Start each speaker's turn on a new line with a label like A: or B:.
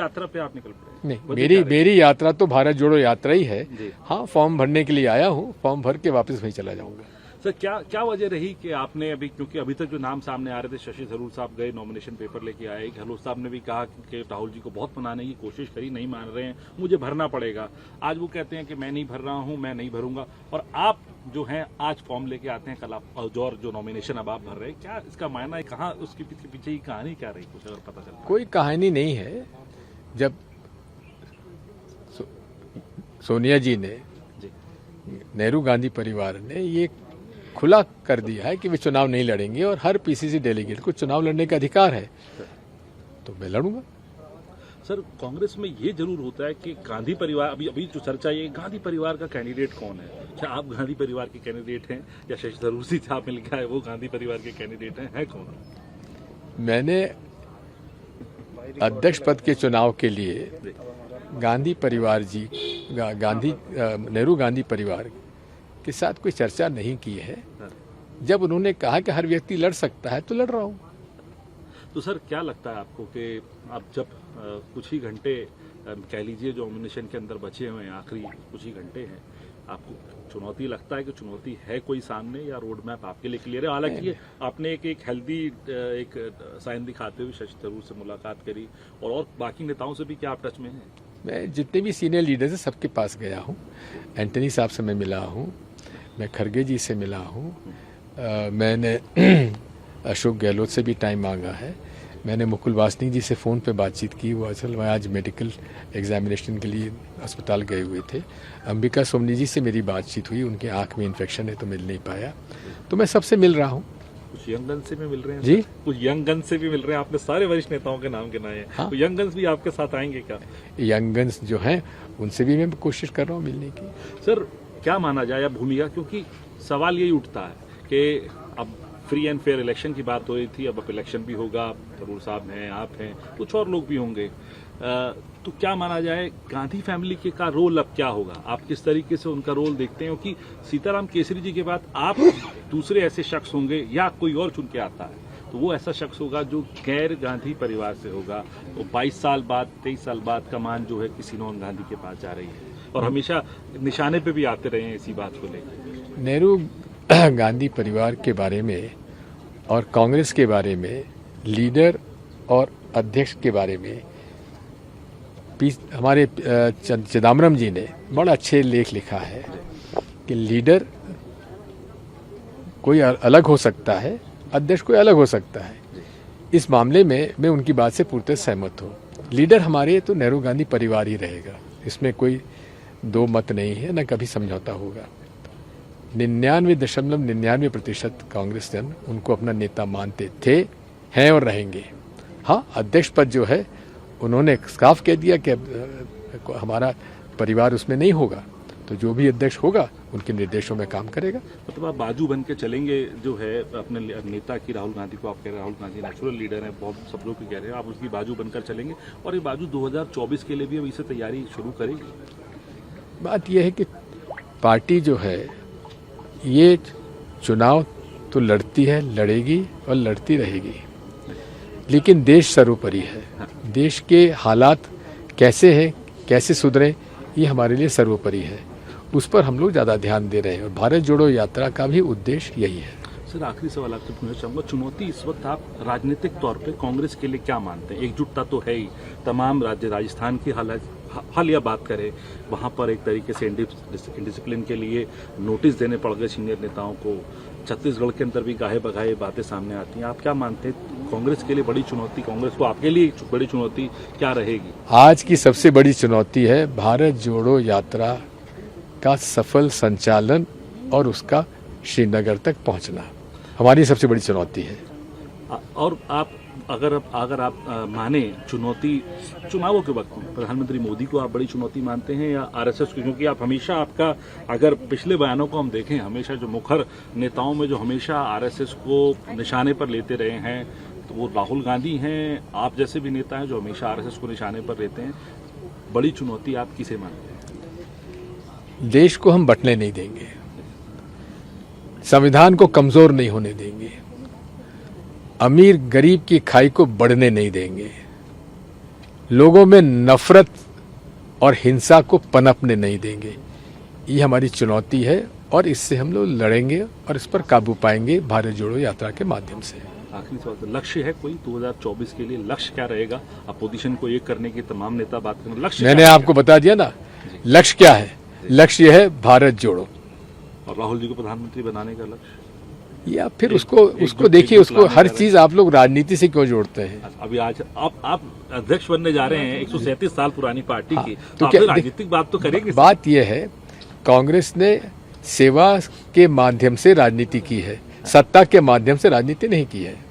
A: यात्रा पे आप निकल पड़े?
B: नहीं, मेरी यात्रा तो भारत जोड़ो यात्रा ही है। हाँ, फॉर्म भरने के लिए आया हूँ, फॉर्म भर के वापस वहीं चला जाऊंगा।
A: सर क्या वजह रही कि आपने अभी, क्योंकि अभी तक जो नाम सामने आ रहे थे, शशि थरूर साहब गए नॉमिनेशन पेपर लेके आए, गहलोत साहब ने भी कहा कि राहुल जी को बहुत मनाने की कोशिश करी, नहीं मान रहे हैं, मुझे भरना पड़ेगा। आज वो कहते हैं कि मैं नहीं भर रहा हूं, मैं नहीं भरूंगा, और आप जो हैं आज फॉर्म लेके आते हैं, कल आप जो नॉमिनेशन अब आप भर रहे हैं, क्या इसका मायना है? कहाँ उसके पीछे की कहानी क्या रही, कुछ अगर पता चलता?
B: कोई कहानी नहीं है। जब सोनिया जी ने, नेहरू गांधी परिवार ने ये खुला कर दिया है कि वे चुनाव नहीं लड़ेंगे और हर पीसीसी डेलीगेट को चुनाव लड़ने का अधिकार है, तो मैं लड़ूंगा।
A: सर, कांग्रेस में ये जरूर होता है कि गांधी परिवार, अभी जो चर्चा ये, गांधी परिवार का कैंडिडेट कौन है? क्या आप गांधी परिवार के कैंडिडेट हैं, या शशि थरूर से आप मिल गए वो गांधी परिवार के कैंडिडेट हैं? है कौन?
B: मैंने अध्यक्ष पद के चुनाव के लिए गांधी परिवार जी, नेहरू गांधी परिवार के साथ कोई चर्चा नहीं की है। जब उन्होंने कहा कि हर व्यक्ति लड़ सकता है, तो लड़ रहा हूं।
A: तो सर, क्या लगता है आपको कि अब जब कुछ ही घंटे कह लीजिए जो नॉमिनेशन के अंदर बचे हुए हैं, आखिरी कुछ ही घंटे हैं, आपको चुनौती लगता है कि चुनौती है कोई सामने, या रोड मैप आपके लिए क्लियर है? हालांकि आपने एक हेल्दी एक साइन दिखाते हुए शशि थरूर से मुलाकात करी, और बाकी नेताओं से भी क्या आप टच में हैं?
B: मैं जितने भी सीनियर लीडर्स हैं सबके पास गया हूँ। एंटनी साहब से मैं मिला हूँ, मैं खड़गे जी से मिला हूँ, मैंने अशोक गहलोत से भी टाइम मांगा है, मैंने मुकुल वासनिक जी से फ़ोन पे बातचीत की। वो असल में आज मेडिकल एग्जामिनेशन के लिए अस्पताल गए हुए थे। अंबिका सोमनी जी से मेरी बातचीत हुई, उनके आँख में इन्फेक्शन है तो मिल नहीं पाया, तो मैं सबसे मिल रहा हूँ।
A: कुछ यंग गन से भी मिल रहे हैं
B: जी?
A: कुछ यंग गन से भी मिल रहे हैं? आपने सारे वरिष्ठ नेताओं के नाम गिनाए हैं।
B: हाँ?
A: तो यंग गन्स भी आपके साथ आएंगे क्या?
B: यंग गन्स जो हैं उनसे भी मैं कोशिश कर रहा हूँ मिलने की।
A: सर, क्या माना जाए अब भूमिका, क्योंकि सवाल यही उठता है कि अब फ्री एंड फेयर इलेक्शन की बात हो रही थी, अब इलेक्शन भी होगा, थरूर साहब हैं, आप हैं, कुछ और लोग भी होंगे, तो क्या माना जाए गांधी फैमिली के का रोल अब क्या होगा? आप किस तरीके से उनका रोल देखते हैं? क्योंकि सीताराम केसरी जी के बाद आप दूसरे ऐसे शख्स होंगे, या कोई और चुन के आता है तो वो ऐसा शख्स होगा जो गैर गांधी परिवार से होगा, तो 22 साल बाद 23 साल बाद कमान जो है किसी नॉन गांधी के पास जा रही है, और हमेशा निशाने पे भी आते रहे हैं इसी बात को लेकर।
B: नेहरू गांधी परिवार के बारे में और कांग्रेस के बारे में, लीडर और अध्यक्ष के बारे में हमारे चिदम्बरम जी ने बड़ा अच्छे लेख लिखा है कि लीडर कोई अलग हो सकता है, अध्यक्ष कोई अलग हो सकता है। इस मामले में मैं उनकी बात से पूर्णतः सहमत हूँ। लीडर हमारे तो नेहरू गांधी परिवार ही रहेगा, इसमें कोई दो मत नहीं है, न कभी समझौता होगा। 99.99% कांग्रेस जन उनको अपना नेता मानते थे, हैं और रहेंगे। हाँ, अध्यक्ष पद जो है उन्होंने साफ कह दिया कि हमारा परिवार उसमें नहीं होगा, तो जो भी अध्यक्ष होगा उनके निर्देशों में काम करेगा।
A: मतलब आप बाजू बन के चलेंगे जो है अपने नेता की, राहुल गांधी को आप कह रहे हैं, राहुल गांधी नेचुरल लीडर हैं, बहुत सब लोग कह रहे हैं, आप उसकी बाजू बनकर चलेंगे, और ये बाजू 2024 के लिए भी अभी से तैयारी शुरू करेगी?
B: बात यह है कि पार्टी जो है ये चुनाव तो लड़ती है, लड़ेगी और लड़ती रहेगी, लेकिन देश सर्वोपरि है। देश के हालात कैसे हैं, कैसे सुधरे, ये हमारे लिए सर्वोपरि है, उस पर हम लोग ज़्यादा ध्यान दे रहे हैं, और भारत जोड़ो यात्रा का भी उद्देश्य यही है।
A: सर, आखिरी सवाल आपसे पूछना चाहूँगा, चुनौती इस वक्त आप राजनीतिक तौर पे कांग्रेस के लिए क्या मानते हैं? एकजुटता तो है ही, तमाम राज्य, राजस्थान की हालिया बात करें, वहाँ पर एक तरीके से इंडिसिप्लिन के लिए नोटिस देने पड़ गए सीनियर नेताओं को, छत्तीसगढ़ के अंदर भी गाहे बगाहे बातें सामने आती हैं। आप क्या मानते हैं कांग्रेस के लिए बड़ी चुनौती, कांग्रेस को आपके लिए बड़ी चुनौती क्या रहेगी?
B: आज की सबसे बड़ी चुनौती है भारत जोड़ो यात्रा का सफल संचालन और उसका श्रीनगर तक पहुंचना, हमारी सबसे बड़ी चुनौती है।
A: और आप अगर आप माने चुनौती चुनावों के वक्त में प्रधानमंत्री मोदी को आप बड़ी चुनौती मानते हैं, या आरएसएस को? क्योंकि आप हमेशा, आपका अगर पिछले बयानों को हम देखें, हमेशा जो मुखर नेताओं में जो हमेशा आरएसएस को निशाने पर लेते रहे हैं, तो वो राहुल गांधी हैं, आप जैसे भी नेता हैं जो हमेशा आरएसएस को निशाने पर लेते हैं। बड़ी चुनौती आप किसे मानते हैं?
B: देश को हम बंटने नहीं देंगे, संविधान को कमजोर नहीं होने देंगे, अमीर गरीब की खाई को बढ़ने नहीं देंगे, लोगों में नफरत और हिंसा को पनपने नहीं देंगे। ये हमारी चुनौती है और इससे हम लोग लड़ेंगे और इस पर काबू पाएंगे भारत जोड़ो यात्रा के माध्यम से।
A: आखिरी सवाल, लक्ष्य है कोई 2024 के लिए? लक्ष्य क्या रहेगा? अपोजिशन को एक करने की तमाम नेता बात करें, लक्ष्य
B: मैंने
A: क्या
B: आपको बता दिया ना, लक्ष्य क्या है? लक्ष्य है भारत जोड़ो।
A: रहेगा? और राहुल जी को प्रधानमंत्री बनाने का लक्ष्य?
B: या फिर उसको देखिए, उसको हर चीज आप लोग राजनीति से क्यों जोड़ते हैं?
A: अभी आज आप अध्यक्ष बनने जा रहे हैं 137 साल पुरानी पार्टी की,
B: तो
A: तो आप
B: क्या-
A: राजनीतिक बात तो करेंगे।
B: बात यह है, कांग्रेस ने सेवा के माध्यम से राजनीति की है, सत्ता के माध्यम से राजनीति नहीं की है।